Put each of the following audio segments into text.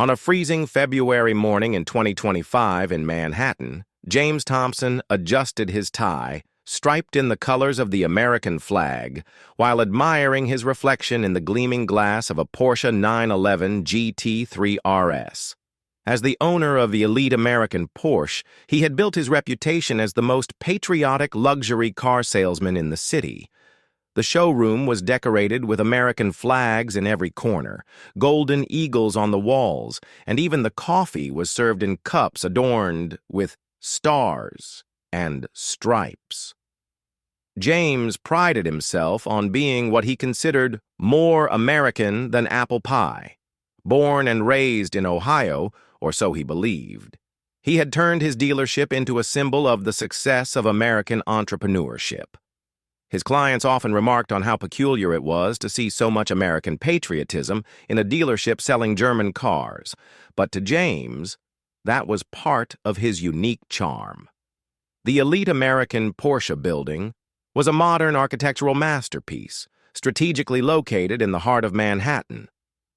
On a freezing February morning in 2025 in Manhattan, James Thompson adjusted his tie, striped in the colors of the American flag, while admiring his reflection in the gleaming glass of a Porsche 911 GT3 RS. As the owner of the elite American Porsche, he had built his reputation as the most patriotic luxury car salesman in the city. The showroom was decorated with American flags in every corner, golden eagles on the walls, and even the coffee was served in cups adorned with stars and stripes. James prided himself on being what he considered more American than apple pie. Born and raised in Ohio, or so he believed, he had turned his dealership into a symbol of the success of American entrepreneurship. His clients often remarked on how peculiar it was to see so much American patriotism in a dealership selling German cars, but to James, that was part of his unique charm. The elite American Porsche building was a modern architectural masterpiece, strategically located in the heart of Manhattan.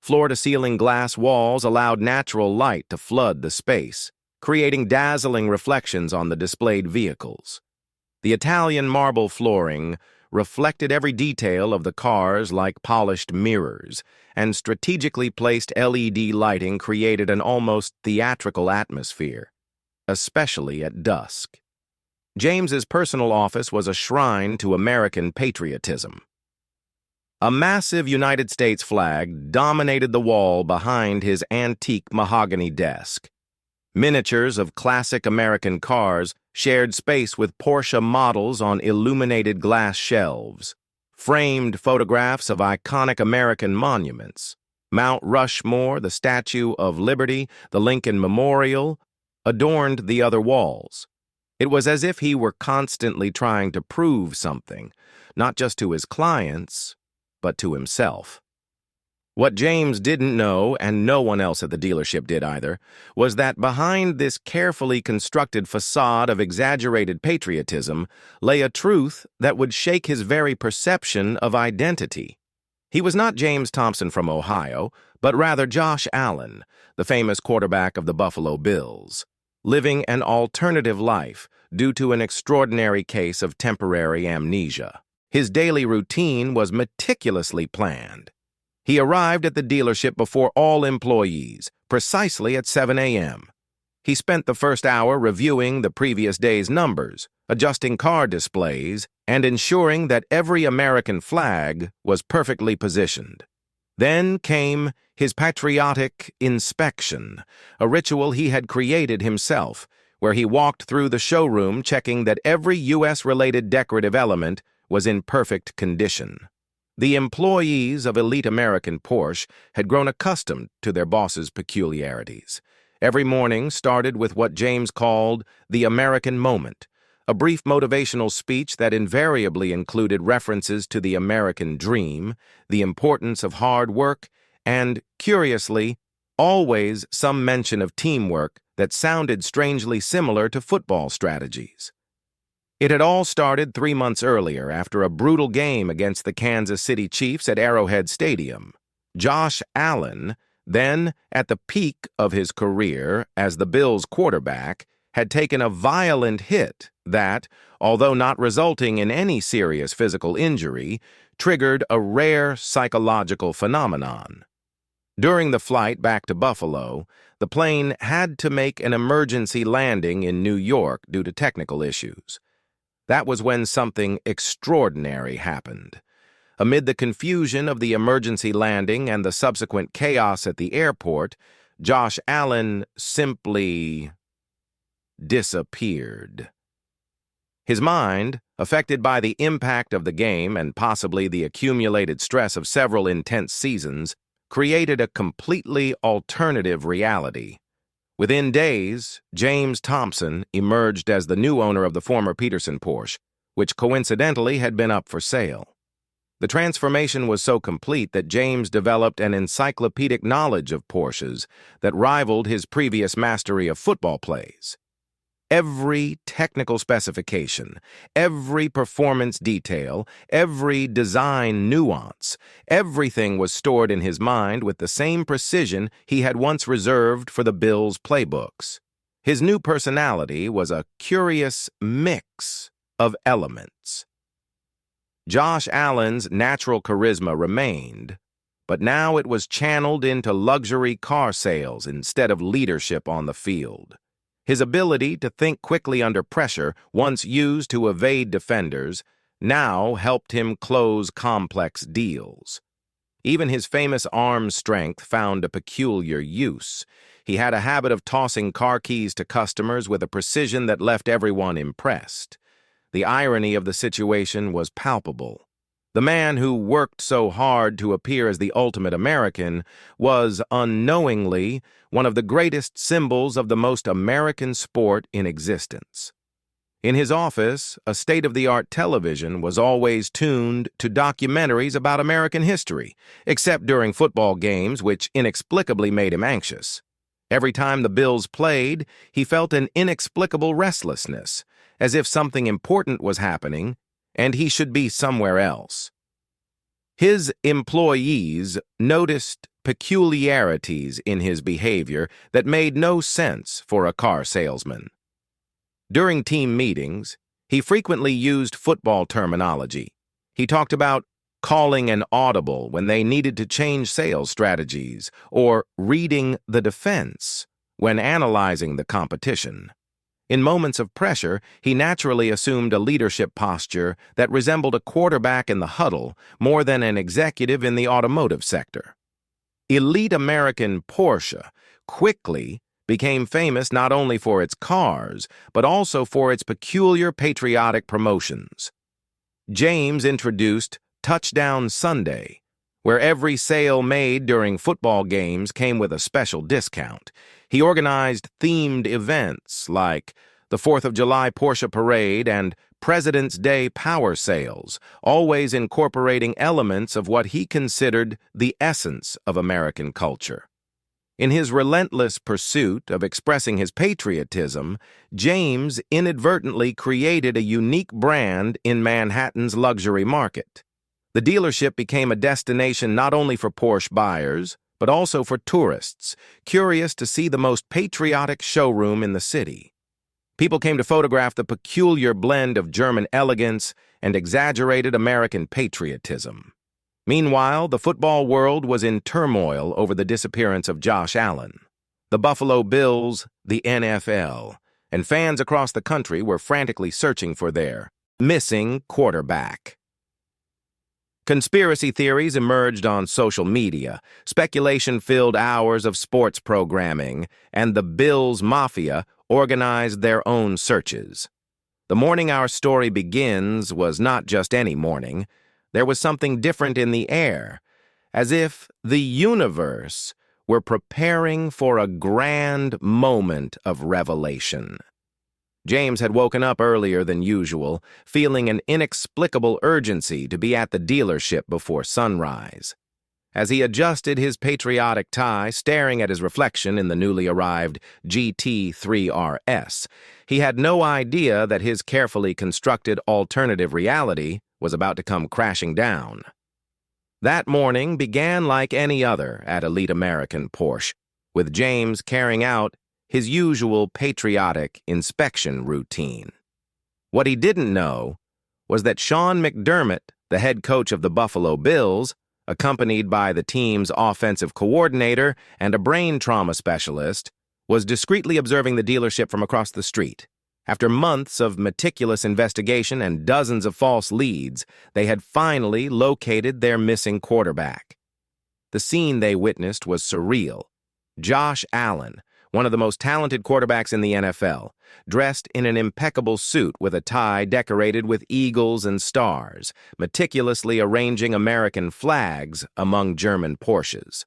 Floor-to-ceiling glass walls allowed natural light to flood the space, creating dazzling reflections on the displayed vehicles. The Italian marble flooring reflected every detail of the cars like polished mirrors, and strategically placed LED lighting created an almost theatrical atmosphere, especially at dusk. James's personal office was a shrine to American patriotism. A massive United States flag dominated the wall behind his antique mahogany desk. Miniatures of classic American cars shared space with Porsche models on illuminated glass shelves. Framed photographs of iconic American monuments, Mount Rushmore, the Statue of Liberty, the Lincoln Memorial, adorned the other walls. It was as if he were constantly trying to prove something, not just to his clients, but to himself. What James didn't know, and no one else at the dealership did either, was that behind this carefully constructed facade of exaggerated patriotism lay a truth that would shake his very perception of identity. He was not James Thompson from Ohio, but rather Josh Allen, the famous quarterback of the Buffalo Bills, living an alternative life due to an extraordinary case of temporary amnesia. His daily routine was meticulously planned. He arrived at the dealership before all employees, precisely at 7 a.m. He spent the first hour reviewing the previous day's numbers, adjusting car displays, and ensuring that every American flag was perfectly positioned. Then came his patriotic inspection, a ritual he had created himself, where he walked through the showroom checking that every U.S.-related decorative element was in perfect condition. The employees of elite American Porsche had grown accustomed to their boss's peculiarities. Every morning started with what James called the American moment, a brief motivational speech that invariably included references to the American dream, the importance of hard work, and, curiously, always some mention of teamwork that sounded strangely similar to football strategies. It had all started 3 months earlier after a brutal game against the Kansas City Chiefs at Arrowhead Stadium. Josh Allen, then at the peak of his career as the Bills' quarterback, had taken a violent hit that, although not resulting in any serious physical injury, triggered a rare psychological phenomenon. During the flight back to Buffalo, the plane had to make an emergency landing in New York due to technical issues. That was when something extraordinary happened. Amid the confusion of the emergency landing and the subsequent chaos at the airport, Josh Allen simply disappeared. His mind, affected by the impact of the game and possibly the accumulated stress of several intense seasons, created a completely alternative reality. Within days, James Thompson emerged as the new owner of the former Peterson Porsche, which coincidentally had been up for sale. The transformation was so complete that James developed an encyclopedic knowledge of Porsches that rivaled his previous mastery of football plays. Every technical specification, every performance detail, every design nuance, everything was stored in his mind with the same precision he had once reserved for the Bills' playbooks. His new personality was a curious mix of elements. Josh Allen's natural charisma remained, but now it was channeled into luxury car sales instead of leadership on the field. His ability to think quickly under pressure, once used to evade defenders, now helped him close complex deals. Even his famous arm strength found a peculiar use. He had a habit of tossing car keys to customers with a precision that left everyone impressed. The irony of the situation was palpable. The man who worked so hard to appear as the ultimate American was, unknowingly, one of the greatest symbols of the most American sport in existence. In his office, a state-of-the-art television was always tuned to documentaries about American history, except during football games, which inexplicably made him anxious. Every time the Bills played, he felt an inexplicable restlessness, as if something important was happening, and he should be somewhere else. His employees noticed peculiarities in his behavior that made no sense for a car salesman. During team meetings, he frequently used football terminology. He talked about calling an audible when they needed to change sales strategies, or reading the defense when analyzing the competition. In moments of pressure, he naturally assumed a leadership posture that resembled a quarterback in the huddle more than an executive in the automotive sector. Elite American Porsche quickly became famous not only for its cars, but also for its peculiar patriotic promotions. James introduced Touchdown Sunday, where every sale made during football games came with a special discount. He organized themed events like the 4th of July Porsche Parade and President's Day Power Sales, always incorporating elements of what he considered the essence of American culture. In his relentless pursuit of expressing his patriotism, James inadvertently created a unique brand in Manhattan's luxury market. The dealership became a destination not only for Porsche buyers, but also for tourists, curious to see the most patriotic showroom in the city. People came to photograph the peculiar blend of German elegance and exaggerated American patriotism. Meanwhile, the football world was in turmoil over the disappearance of Josh Allen. The Buffalo Bills, the NFL, and fans across the country were frantically searching for their missing quarterback. Conspiracy theories emerged on social media, speculation filled hours of sports programming, and the Bills Mafia organized their own searches. The morning our story begins was not just any morning. There was something different in the air, as if the universe were preparing for a grand moment of revelation. James had woken up earlier than usual, feeling an inexplicable urgency to be at the dealership before sunrise. As he adjusted his patriotic tie, staring at his reflection in the newly arrived GT3 RS, he had no idea that his carefully constructed alternative reality was about to come crashing down. That morning began like any other at Elite American Porsche, with James carrying out his usual patriotic inspection routine. What he didn't know was that Sean McDermott, the head coach of the Buffalo Bills, accompanied by the team's offensive coordinator and a brain trauma specialist, was discreetly observing the dealership from across the street. After months of meticulous investigation and dozens of false leads, they had finally located their missing quarterback. The scene they witnessed was surreal. Josh Allen, one of the most talented quarterbacks in the NFL, dressed in an impeccable suit with a tie decorated with eagles and stars, meticulously arranging American flags among German Porsches.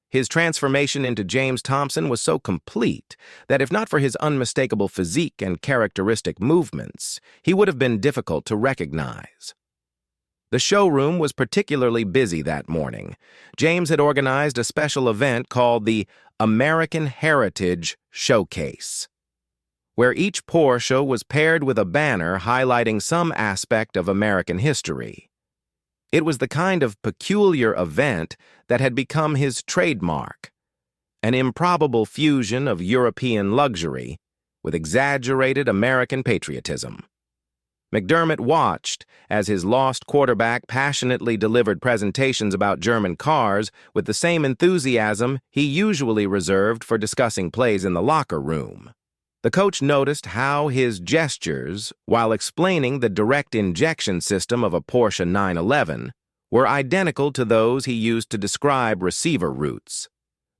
His transformation into James Thompson was so complete that if not for his unmistakable physique and characteristic movements, he would have been difficult to recognize. The showroom was particularly busy that morning. James had organized a special event called the American Heritage Showcase. where each Porsche was paired with a banner highlighting some aspect of American history. It was the kind of peculiar event that had become his trademark, an improbable fusion of European luxury with exaggerated American patriotism. McDermott watched as his lost quarterback passionately delivered presentations about German cars with the same enthusiasm he usually reserved for discussing plays in the locker room. The coach noticed how his gestures, while explaining the direct injection system of a Porsche 911, were identical to those he used to describe receiver routes.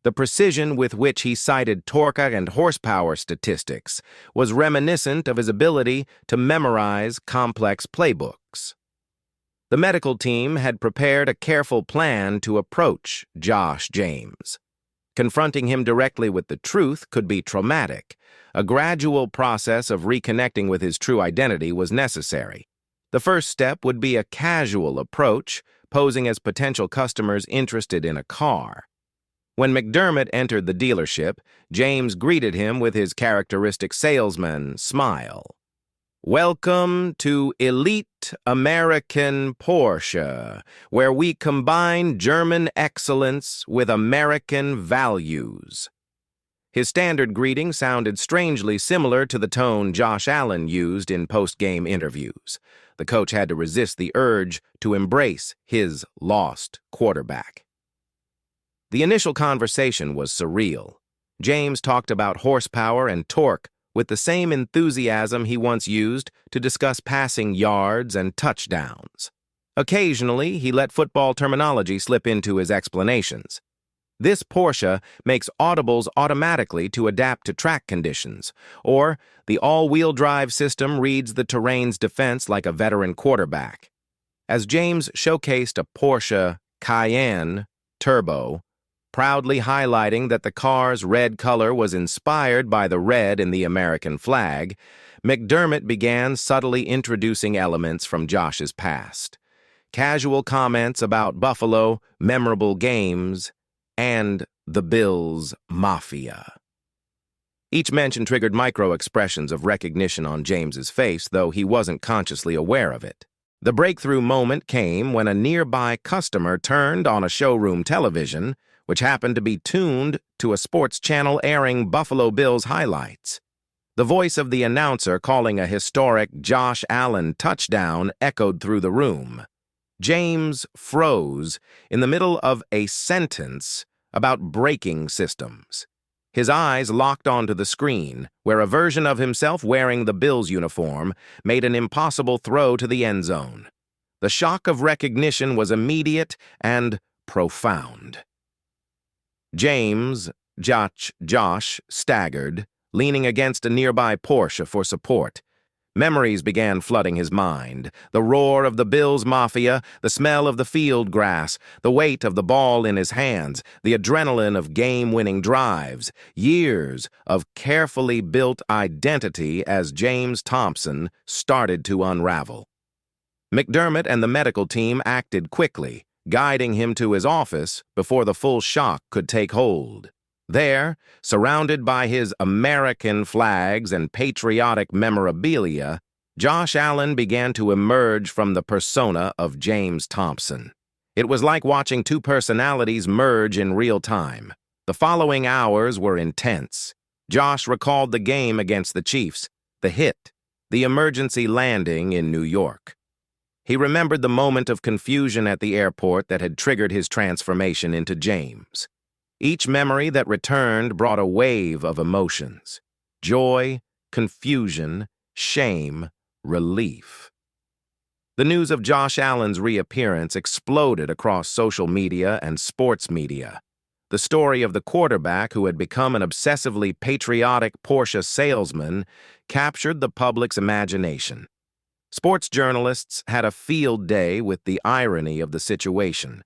The precision with which he cited torque and horsepower statistics was reminiscent of his ability to memorize complex playbooks. The medical team had prepared a careful plan to approach Josh James. Confronting him directly with the truth could be traumatic. A gradual process of reconnecting with his true identity was necessary. The first step would be a casual approach, posing as potential customers interested in a car. When McDermott entered the dealership, James greeted him with his characteristic salesman smile. "Welcome to Elite American Porsche, where we combine German excellence with American values." His standard greeting sounded strangely similar to the tone Josh Allen used in post-game interviews. The coach had to resist the urge to embrace his lost quarterback. The initial conversation was surreal. James talked about horsepower and torque with the same enthusiasm he once used to discuss passing yards and touchdowns. Occasionally, he let football terminology slip into his explanations. "This Porsche makes audibles automatically to adapt to track conditions," or "the all-wheel drive system reads the terrain's defense like a veteran quarterback." As James showcased a Porsche Cayenne Turbo, proudly highlighting that the car's red color was inspired by the red in the American flag, McDermott began subtly introducing elements from Josh's past. Casual comments about Buffalo, memorable games, and the Bills Mafia. Each mention triggered micro-expressions of recognition on James's face, though he wasn't consciously aware of it. The breakthrough moment came when a nearby customer turned on a showroom television, which happened to be tuned to a sports channel airing Buffalo Bills highlights. The voice of the announcer calling a historic Josh Allen touchdown echoed through the room. James froze in the middle of a sentence about braking systems. His eyes locked onto the screen, where a version of himself wearing the Bills uniform made an impossible throw to the end zone. The shock of recognition was immediate and profound. Josh staggered, leaning against a nearby Porsche for support. Memories began flooding his mind. The roar of the Bills Mafia, the smell of the field grass, the weight of the ball in his hands, the adrenaline of game-winning drives, years of carefully built identity as James Thompson started to unravel. McDermott and the medical team acted quickly, guiding him to his office before the full shock could take hold. There, surrounded by his American flags and patriotic memorabilia, Josh Allen began to emerge from the persona of James Thompson. It was like watching two personalities merge in real time. The following hours were intense. Josh recalled the game against the Chiefs, the hit, the emergency landing in New York. He remembered the moment of confusion at the airport that had triggered his transformation into James. Each memory that returned brought a wave of emotions: joy, confusion, shame, relief. The news of Josh Allen's reappearance exploded across social media and sports media. The story of the quarterback who had become an obsessively patriotic Porsche salesman captured the public's imagination. Sports journalists had a field day with the irony of the situation.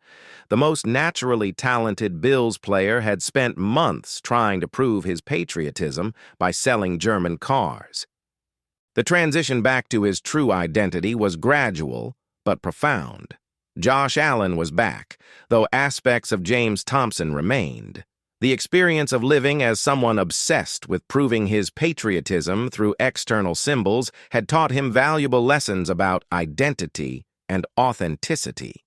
The most naturally talented Bills player had spent months trying to prove his patriotism by selling German cars. The transition back to his true identity was gradual but profound. Josh Allen was back, though aspects of James Thompson remained. The experience of living as someone obsessed with proving his patriotism through external symbols had taught him valuable lessons about identity and authenticity.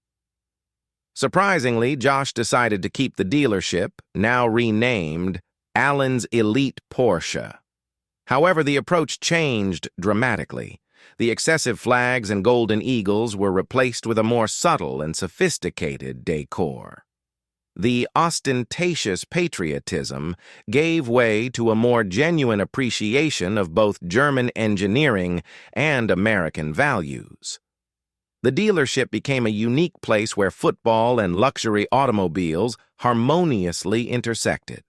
Surprisingly, Josh decided to keep the dealership, now renamed Allen's Elite Porsche. However, the approach changed dramatically. The excessive flags and golden eagles were replaced with a more subtle and sophisticated decor. The ostentatious patriotism gave way to a more genuine appreciation of both German engineering and American values. The dealership became a unique place where football and luxury automobiles harmoniously intersected.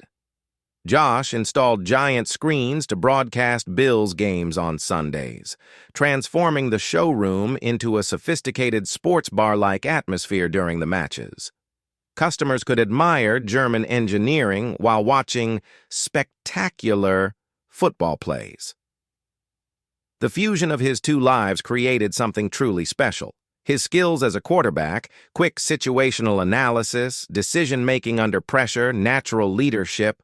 Josh installed giant screens to broadcast Bills games on Sundays, transforming the showroom into a sophisticated sports bar-like atmosphere during the matches. Customers could admire German engineering while watching spectacular football plays. The fusion of his two lives created something truly special. His skills as a quarterback, quick situational analysis, decision-making under pressure, natural leadership,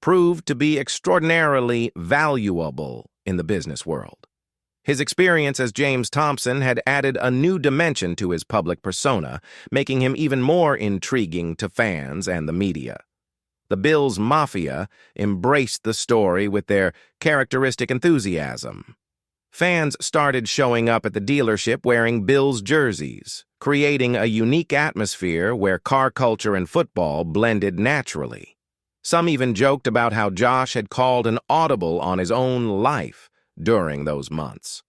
proved to be extraordinarily valuable in the business world. His experience as James Thompson had added a new dimension to his public persona, making him even more intriguing to fans and the media. The Bills Mafia embraced the story with their characteristic enthusiasm. Fans started showing up at the dealership wearing Bills jerseys, creating a unique atmosphere where car culture and football blended naturally. Some even joked about how Josh had called an audible on his own life during those months.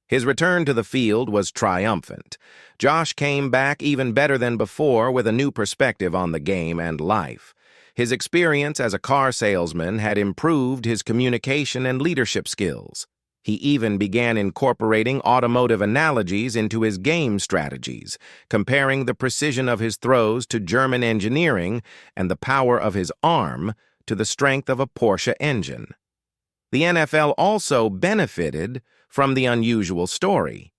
His return to the field was triumphant. Josh came back even better than before with a new perspective on the game and life. His experience as a car salesman had improved his communication and leadership skills. He even began incorporating automotive analogies into his game strategies, comparing the precision of his throws to German engineering and the power of his arm to the strength of a Porsche engine. The NFL also benefited from the unusual story.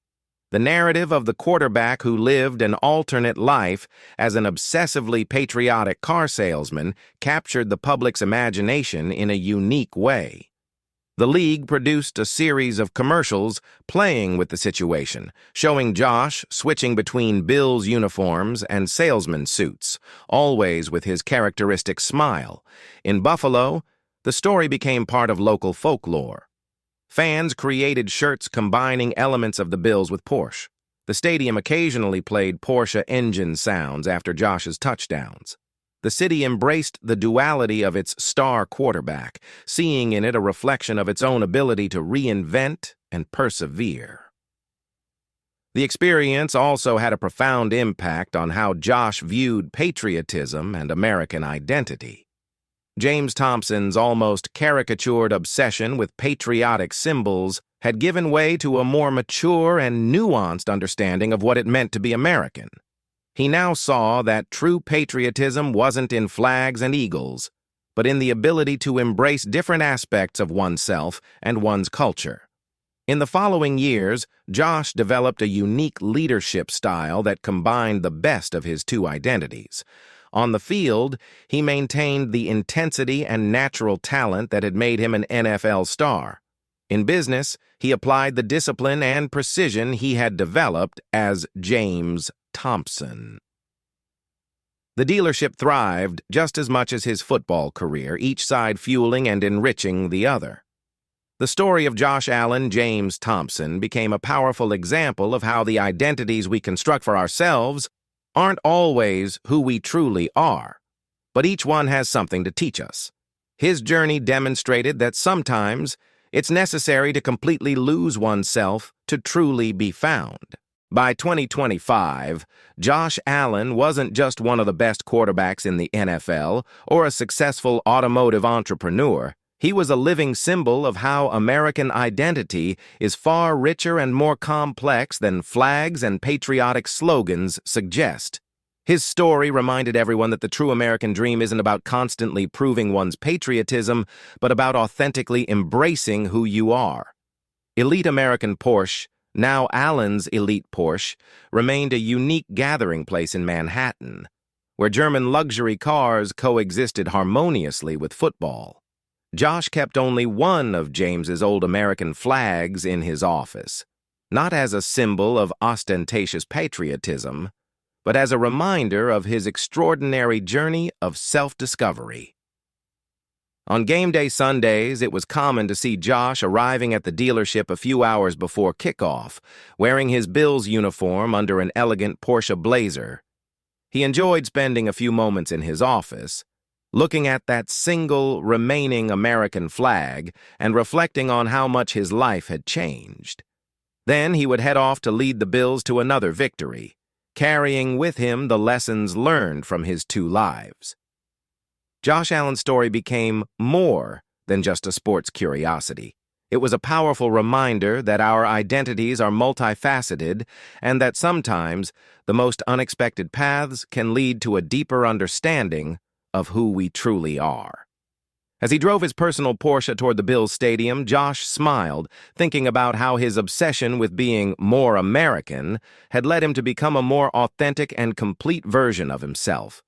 The narrative of the quarterback who lived an alternate life as an obsessively patriotic car salesman captured the public's imagination in a unique way. The league produced a series of commercials playing with the situation, showing Josh switching between Bills uniforms and salesman suits, always with his characteristic smile. In Buffalo, the story became part of local folklore. Fans created shirts combining elements of the Bills with Porsche. The stadium occasionally played Porsche engine sounds after Josh's touchdowns. The city embraced the duality of its star quarterback, seeing in it a reflection of its own ability to reinvent and persevere. The experience also had a profound impact on how Josh viewed patriotism and American identity. James Thompson's almost caricatured obsession with patriotic symbols had given way to a more mature and nuanced understanding of what it meant to be American. He now saw that true patriotism wasn't in flags and eagles, but in the ability to embrace different aspects of oneself and one's culture. In the following years, Josh developed a unique leadership style that combined the best of his two identities. On the field, he maintained the intensity and natural talent that had made him an NFL star. In business, he applied the discipline and precision he had developed as James Thompson. The dealership thrived just as much as his football career, each side fueling and enriching the other. The story of Josh Allen James Thompson became a powerful example of how the identities we construct for ourselves aren't always who we truly are, but each one has something to teach us. His journey demonstrated that sometimes it's necessary to completely lose oneself to truly be found. By 2025, Josh Allen wasn't just one of the best quarterbacks in the NFL or a successful automotive entrepreneur. He was a living symbol of how American identity is far richer and more complex than flags and patriotic slogans suggest. His story reminded everyone that the true American dream isn't about constantly proving one's patriotism, but about authentically embracing who you are. Elite American Porsche, now Allen's Elite Porsche, remained a unique gathering place in Manhattan, where German luxury cars coexisted harmoniously with football. Josh kept only one of James's old American flags in his office, not as a symbol of ostentatious patriotism, but as a reminder of his extraordinary journey of self-discovery. On game day Sundays, it was common to see Josh arriving at the dealership a few hours before kickoff, wearing his Bills uniform under an elegant Porsche blazer. He enjoyed spending a few moments in his office, looking at that single remaining American flag and reflecting on how much his life had changed. Then he would head off to lead the Bills to another victory, carrying with him the lessons learned from his two lives. Josh Allen's story became more than just a sports curiosity. It was a powerful reminder that our identities are multifaceted and that sometimes the most unexpected paths can lead to a deeper understanding of who we truly are. As he drove his personal Porsche toward the Bills stadium, Josh smiled, thinking about how his obsession with being more American had led him to become a more authentic and complete version of himself.